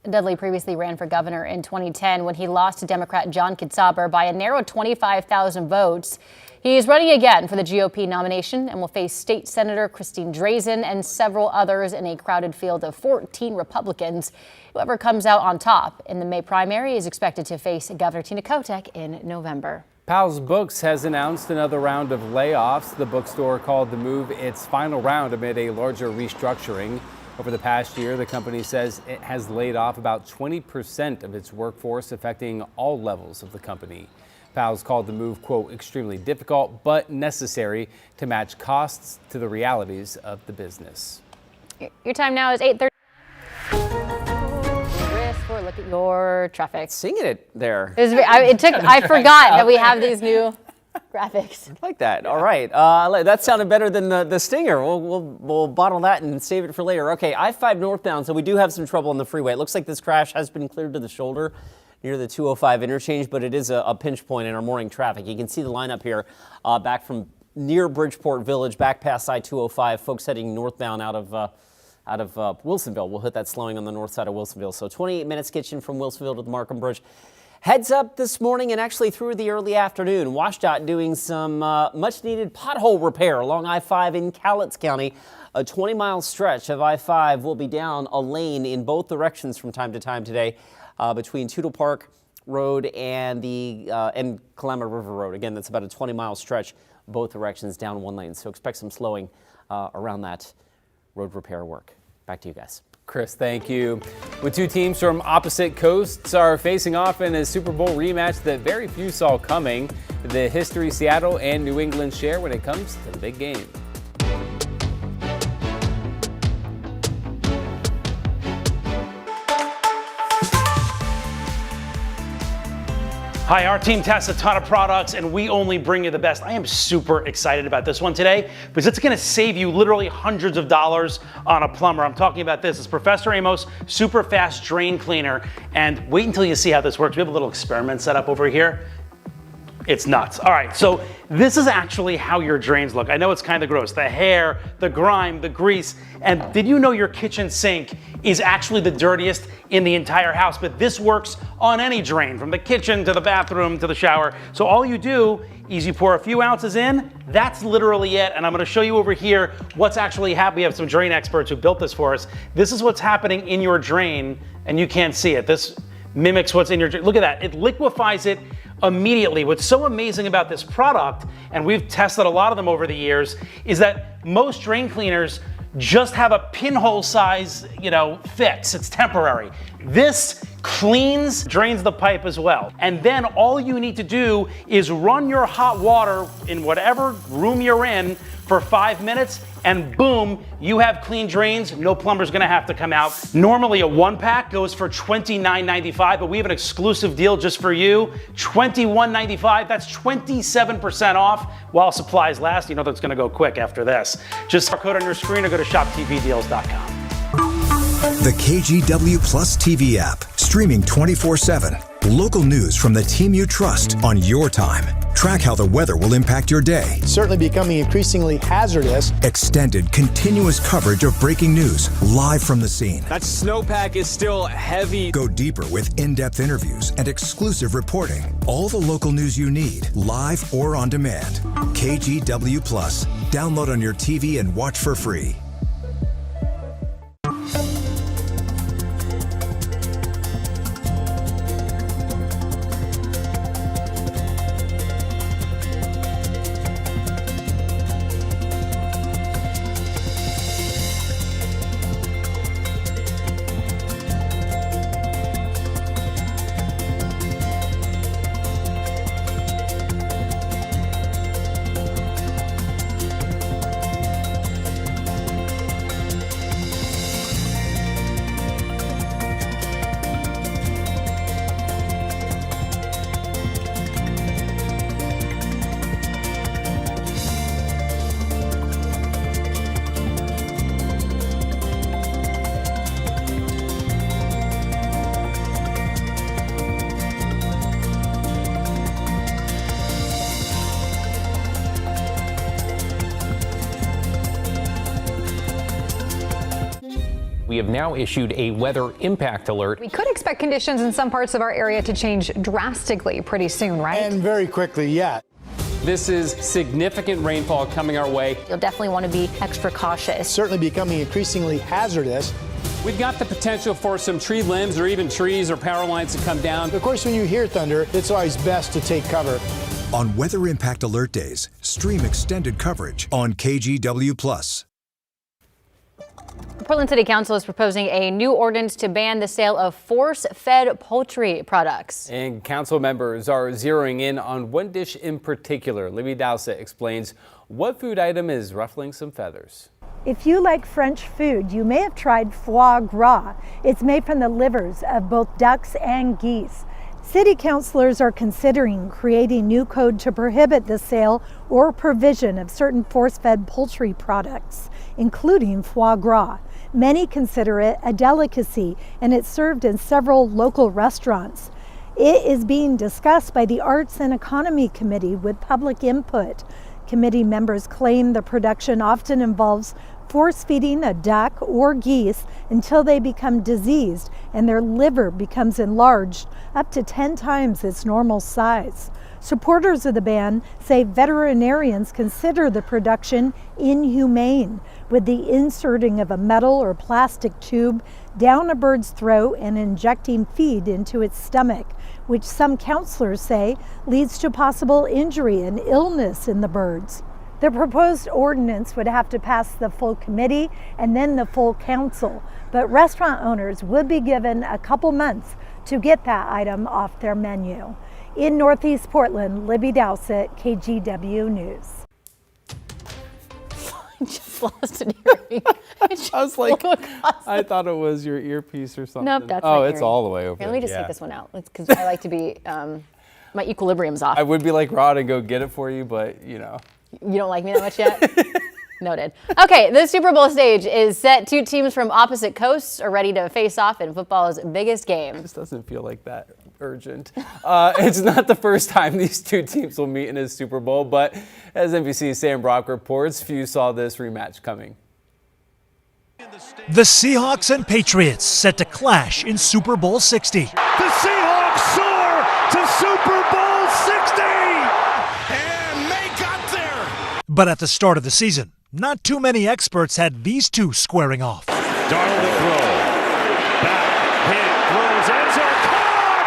Dudley previously ran for governor in 2010 when he lost to Democrat John Kitzhaber by a narrow 25,000 votes. He is running again for the GOP nomination and will face State Senator Christine Drazan and several others in a crowded field of 14 Republicans. Whoever comes out on top in the May primary is expected to face Governor Tina Kotek in November. Powell's Books has announced another round of layoffs. The bookstore called the move its final round amid a larger restructuring. Over the past year, the company says it has laid off about 20% of its workforce, affecting all levels of the company. Powell's called the move, quote, extremely difficult but necessary to match costs to the realities of the business. Your time now is 8:30. For a look at your traffic. Singing it there. I forgot that we have these new graphics. I like that. All right. That sounded better than the stinger. We'll bottle that and save it for later. Okay, I-5 northbound, so we do have some trouble on the freeway. It looks like this crash has been cleared to the shoulder near the 205 interchange, but it is a pinch point in our morning traffic. You can see the lineup here back from near Bridgeport Village, back past I-205, folks heading northbound out of Wilsonville. We'll hit that slowing on the north side of Wilsonville. So 28 minutes gets you from Wilsonville to the Markham Bridge. Heads up this morning and actually through the early afternoon. WashDOT doing some much needed pothole repair along I-5 in Cowlitz County. A 20-mile stretch of I-5 will be down a lane in both directions from time to time today between Tootle Park Road and Kalama River Road. Again, that's about a 20-mile stretch, both directions down one lane. So expect some slowing around that road repair work. Back to you guys. Chris, thank you. With two teams from opposite coasts are facing off in a Super Bowl rematch that very few saw coming, the history Seattle and New England share when it comes to the big game. Hi, our team tests a ton of products and we only bring you the best. I am super excited about this one today because it's gonna save you literally hundreds of dollars on a plumber. I'm talking about this. It's Professor Amos Super Fast Drain Cleaner. And wait until you see how this works. We have a little experiment set up over here. It's nuts. All right, so this is actually how your drains look. I know it's kind of gross. The hair, the grime, the grease. And did you know your kitchen sink is actually the dirtiest in the entire house? But this works on any drain, from the kitchen to the bathroom to the shower. So all you do is you pour a few ounces in. That's literally it. And I'm gonna show you over here what's actually happening. We have some drain experts who built this for us. This is what's happening in your drain, and you can't see it. This mimics what's in your drain. Look at that. It liquefies it immediately. What's so amazing about this product, and we've tested a lot of them over the years, is that most drain cleaners just have a pinhole size, fix. It's temporary. This cleans, drains the pipe as well. And then all you need to do is run your hot water in whatever room you're in for 5 minutes, and boom, you have clean drains. No plumber's gonna have to come out. Normally a 1-pack goes for $29.95, but we have an exclusive deal just for you. $21.95, that's 27% off while supplies last. You know that's gonna go quick after this. Just code on your screen or go to shoptvdeals.com. The KGW Plus TV app, streaming 24/7. Local news from the team you trust on your time. Track how the weather will impact your day. Certainly becoming increasingly hazardous. Extended, continuous coverage of breaking news, live from the scene. That snowpack is still heavy. Go deeper with in-depth interviews and exclusive reporting. All the local news you need, live or on demand. KGW Plus. Download on your TV and watch for free. We have now issued a weather impact alert. We could expect conditions in some parts of our area to change drastically pretty soon, right? And very quickly, yeah. This is significant rainfall coming our way. You'll definitely want to be extra cautious. Certainly becoming increasingly hazardous. We've got the potential for some tree limbs or even trees or power lines to come down. Of course, when you hear thunder, it's always best to take cover. On Weather Impact Alert Days, stream extended coverage on KGW Plus. Portland City Council is proposing a new ordinance to ban the sale of force-fed poultry products. And council members are zeroing in on one dish in particular. Libby Dowsett explains what food item is ruffling some feathers. If you like French food, you may have tried foie gras. It's made from the livers of both ducks and geese. City councilors are considering creating new code to prohibit the sale or provision of certain force-fed poultry products, including foie gras. Many consider it a delicacy, and it's served in several local restaurants. It is being discussed by the Arts and Economy Committee with public input. Committee members claim the production often involves force-feeding a duck or geese until they become diseased and their liver becomes enlarged up to 10 times its normal size. Supporters of the ban say veterinarians consider the production inhumane, with the inserting of a metal or plastic tube down a bird's throat and injecting feed into its stomach, which some counselors say leads to possible injury and illness in the birds. The proposed ordinance would have to pass the full committee and then the full council, but restaurant owners would be given a couple months to get that item off their menu. In Northeast Portland, Libby Dowsett, KGW News. I just lost an earring. I was like, I thought it was your earpiece or something. Nope, that's oh, my it's earring. all the way over Here, let me just there. take this one out because I like to be. My equilibrium's off. I would be like Rod and go get it for you, but you know. You don't like me that much yet? Noted. Okay, the Super Bowl stage is set. Two teams from opposite coasts are ready to face off in football's biggest game. This doesn't feel like that urgent. It's not the first time these two teams will meet in a Super Bowl, but as NBC's Sam Brock reports, few saw this rematch coming. The Seahawks and Patriots set to clash in Super Bowl 60. The Seahawks soar to Super Bowl 60! And they got there! But at the start of the season, not too many experts had these two squaring off. Darnold to throw. Back, hit, throws, end zone,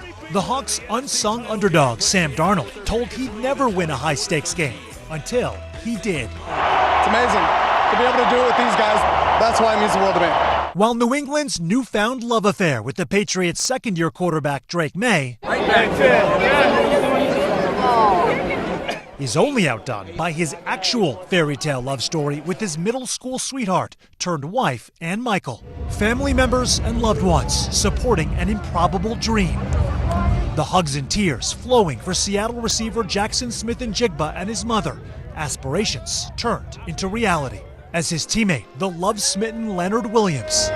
touchdown! The Hawks' unsung underdog, Sam Darnold, told he'd never win a high-stakes game until he did. It's amazing. To be able to do it with these guys, that's why it means the world to me. While New England's newfound love affair with the Patriots' second-year quarterback Drake May is only outdone by his actual fairy tale love story with his middle school sweetheart turned wife, Ann Michael. Family members and loved ones supporting an improbable dream. The hugs and tears flowing for Seattle receiver Jackson Smith-Njigba and his mother. Aspirations turned into reality as his teammate, the love-smitten Leonard Williams,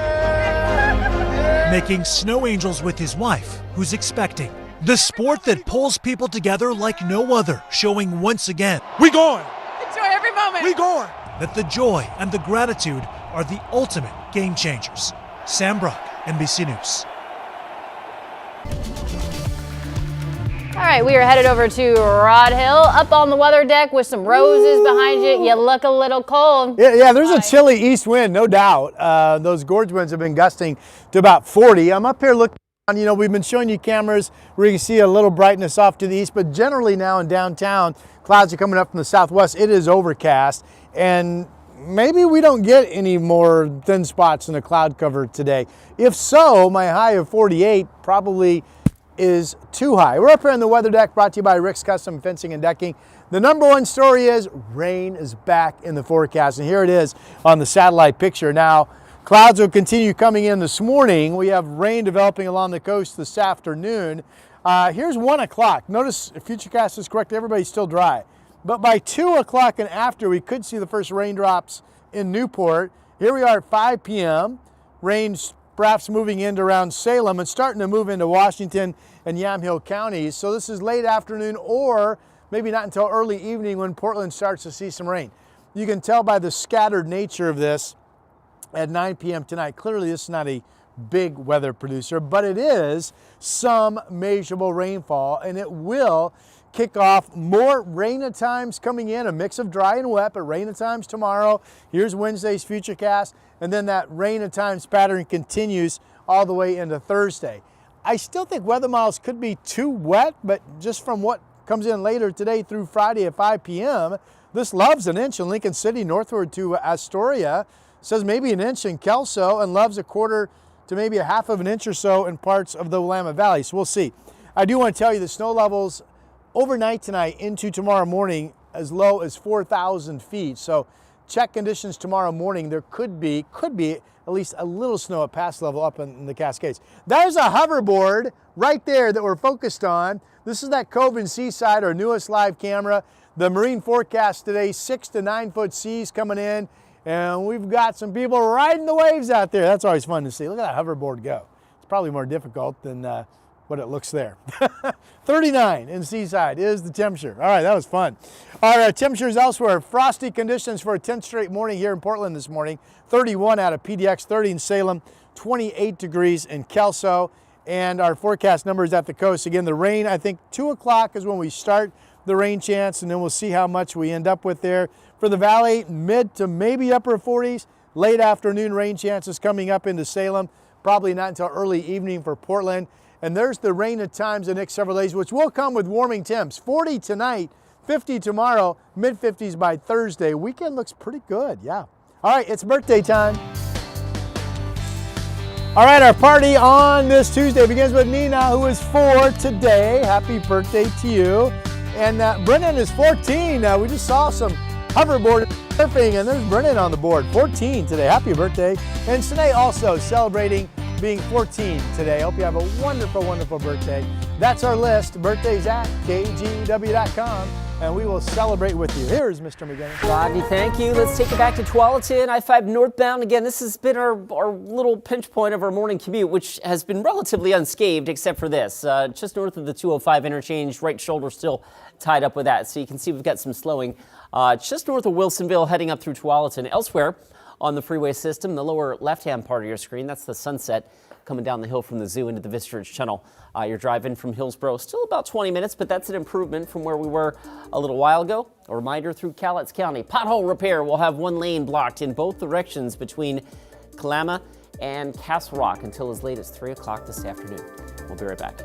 making snow angels with his wife, who's expecting. The sport that pulls people together like no other, showing once again, we going! Enjoy every moment! We going! That the joy and the gratitude are the ultimate game changers. Sam Brock, NBC News. All right, we are headed over to Rod Hill, up on the weather deck with some roses behind you. You look a little cold. Yeah, there's a chilly east wind, no doubt. Those gorge winds have been gusting to about 40. I'm up here looking around. You know, we've been showing you cameras where you can see a little brightness off to the east, but generally now in downtown, clouds are coming up from the southwest. It is overcast, and maybe we don't get any more thin spots in the cloud cover today. If so, my high of 48 probably is too high. We're up here on the weather deck, brought to you by Rick's Custom Fencing and Decking. The number one story is rain is back in the forecast, and here it is on the satellite picture. Now, clouds will continue coming in this morning. We have rain developing along the coast this afternoon. Here's 1 o'clock. Notice, if Futurecast is correct, everybody's still dry. But by 2 o'clock and after, we could see the first raindrops in Newport. Here we are at 5 p.m. Rain's perhaps moving into around Salem and starting to move into Washington and Yamhill counties. So this is late afternoon or maybe not until early evening when Portland starts to see some rain. You can tell by the scattered nature of this at 9 p.m. tonight. Clearly this is not a big weather producer, but it is some measurable rainfall, and it will kick off more rain at times coming in, a mix of dry and wet, but rain at times tomorrow. Here's Wednesday's Futurecast, and then that rain at times pattern continues all the way into Thursday. I still think weather models could be too wet, but just from what comes in later today through Friday at 5 p.m., this loves an inch in Lincoln City northward to Astoria, says maybe an inch in Kelso, and loves a quarter to maybe a half of an inch or so in parts of the Willamette Valley. So we'll see. I do want to tell you the snow levels overnight tonight into tomorrow morning as low as 4,000 feet. So check conditions tomorrow morning. There could be at least a little snow at pass level up in the Cascades. There's a hoverboard right there that we're focused on. This is that Cove and Seaside, our newest live camera. The marine forecast today, 6 to 9 foot seas coming in, and we've got some people riding the waves out there. That's always fun to see. Look at that hoverboard go. It's probably more difficult than what it looks there. 39 in Seaside is the temperature. All right, that was fun. Our temperatures elsewhere, frosty conditions for a 10th straight morning here in Portland this morning. 31 out of PDX, 30 in Salem, 28 degrees in Kelso. And our forecast numbers at the coast. Again, the rain, I think 2 o'clock is when we start the rain chance, and then we'll see how much we end up with there. For the valley, mid to maybe upper 40s. Late afternoon rain chances coming up into Salem. Probably not until early evening for Portland. And there's the rain at times the next several days, which will come with warming temps. 40 tonight, 50 tomorrow, mid-50s by Thursday. Weekend looks pretty good, yeah. All right, it's birthday time. All right, our party on this Tuesday begins with Nina, who is 4 today. Happy birthday to you. And Brennan is 14. We just saw some hoverboard surfing, and there's Brennan on the board. 14 today. Happy birthday. And Sinead also celebrating being 14 today. Hope you have a wonderful, wonderful birthday. That's our list. Birthdays at KGW.com. And we will celebrate with you. Here's Mr. McGinnis. Rodney, thank you. Let's take it back to Tualatin, I-5 northbound. Again, this has been our little pinch point of our morning commute, which has been relatively unscathed except for this. Just north of the 205 interchange, right shoulder still tied up with that. So you can see we've got some slowing just north of Wilsonville heading up through Tualatin. Elsewhere on the freeway system, the lower left-hand part of your screen, that's the Sunset coming down the hill from the zoo into the Visitors Channel. You're driving from Hillsborough, still about 20 minutes, but that's an improvement from where we were a little while ago. A reminder through Cowlitz County. Pothole repair will have one lane blocked in both directions between Kalama and Castle Rock until as late as 3 o'clock this afternoon. We'll be right back.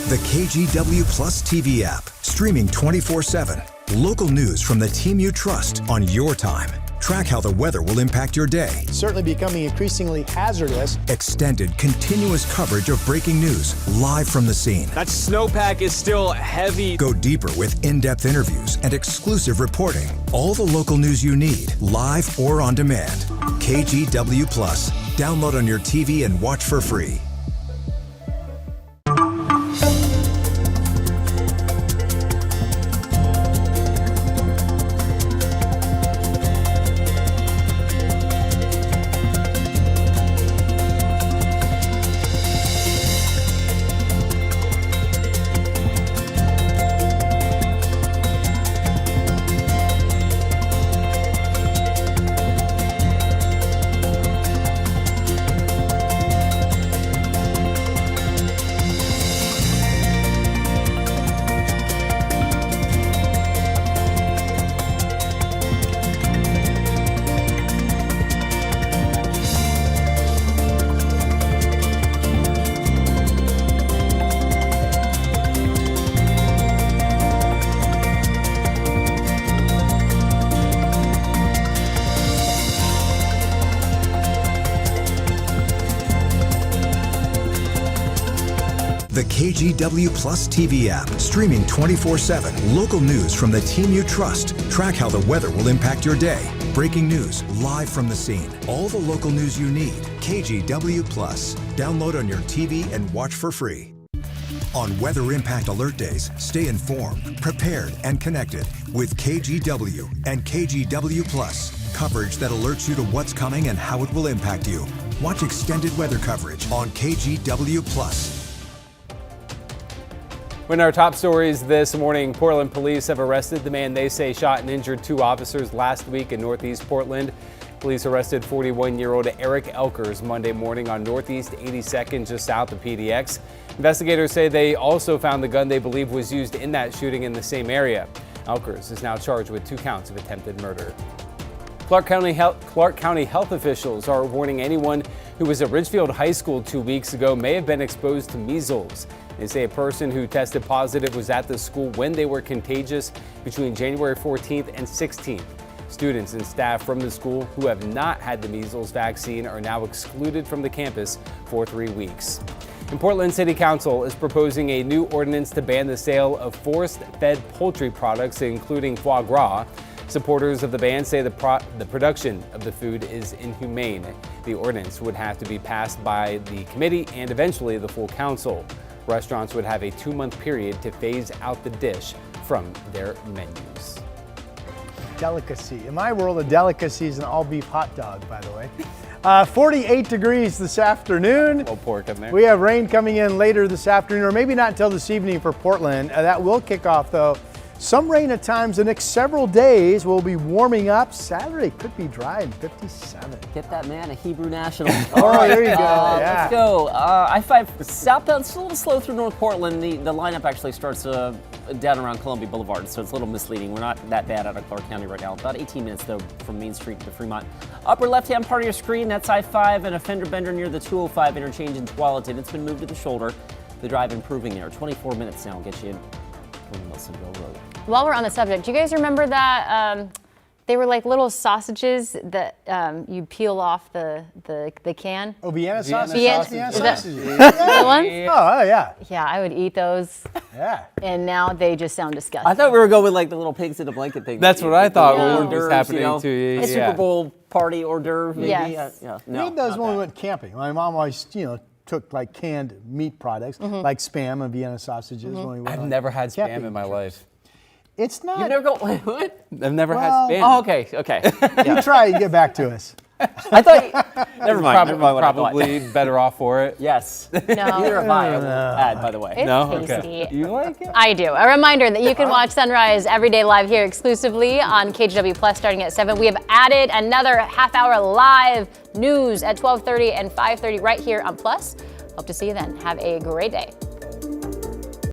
The KGW Plus TV app, streaming 24/7. Local news from the team you trust on your time. Track how the weather will impact your day. Certainly becoming increasingly hazardous. Extended, continuous coverage of breaking news live from the scene. That snowpack is still heavy. Go deeper with in-depth interviews and exclusive reporting. All the local news you need, live or on demand. KGW Plus. Download on your TV and watch for free. The KGW Plus TV app, streaming 24/7. Local news from the team you trust. Track how the weather will impact your day. Breaking news live from the scene. All the local news you need. KGW Plus. Download on your TV and watch for free. On Weather Impact Alert Days, stay informed, prepared, and connected with KGW and KGW Plus. Coverage that alerts you to what's coming and how it will impact you. Watch extended weather coverage on KGW Plus. In our top stories this morning, Portland police have arrested the man they say shot and injured 2 officers last week in Northeast Portland. Police arrested 41-year-old Eric Elkers Monday morning on Northeast 82nd, just south of PDX. Investigators say they also found the gun they believe was used in that shooting in the same area. Elkers is now charged with 2 counts of attempted murder. Clark County health officials are warning anyone who was at Ridgefield High School 2 weeks ago may have been exposed to measles. They say a person who tested positive was at the school when they were contagious between January 14th and 16th. Students and staff from the school who have not had the measles vaccine are now excluded from the campus for 3 weeks. And Portland City Council is proposing a new ordinance to ban the sale of force-fed poultry products, including foie gras. Supporters of the ban say the production of the food is inhumane. The ordinance would have to be passed by the committee and eventually the full council. Restaurants would have a 2-month period to phase out the dish from their menus. Delicacy. In my world, a delicacy is an all-beef hot dog, by the way. 48 degrees this afternoon. A little pork in there. We have rain coming in later this afternoon, or maybe not until this evening for Portland. That will kick off, though. Some rain at times the next several days. Will be warming up. Saturday could be dry and 57. Get that man a Hebrew national. Oh, there you go. Yeah. Let's go. I-5 southbound, it's a little slow through North Portland. The lineup actually starts down around Columbia Boulevard, so it's a little misleading. We're not that bad out of Clark County right now. About 18 minutes, though, from Main Street to Fremont. Upper left-hand part of your screen, that's I-5 and a fender bender near the 205 interchange in Tualatin. It's been moved to the shoulder. The drive improving there. 24 minutes now will get you in from Wilsonville Road. While we're on the subject, do you guys remember that They were like little sausages that you peel off the can. Oh, Vienna sausage? Vienna sausages. The ones? Oh, yeah. Yeah, I would eat those. Yeah. And now they just sound disgusting. I thought we were going with like the little pigs in a blanket thing. That's what I thought hors was d'oeuvres, happening too. A Super Bowl party hors d'oeuvre, maybe. Yes. We made those when we went camping. My mom always, took like canned meat products, like Spam and Vienna sausages when we went. I've never had Spam camping in my life. It's not. You've never go, wait, what? I've never had Spam. Oh, okay. You try and get back to us. I thought, never mind what I thought. Probably better off for it. Yes. No. Neither have I will add, by the way. It's No? tasty. Okay. You like it? I do. A reminder that you can watch Sunrise every day live here exclusively on KGW Plus starting at 7. We have added another half-hour live news at 12:30 and 5:30 right here on Plus. Hope to see you then. Have a great day.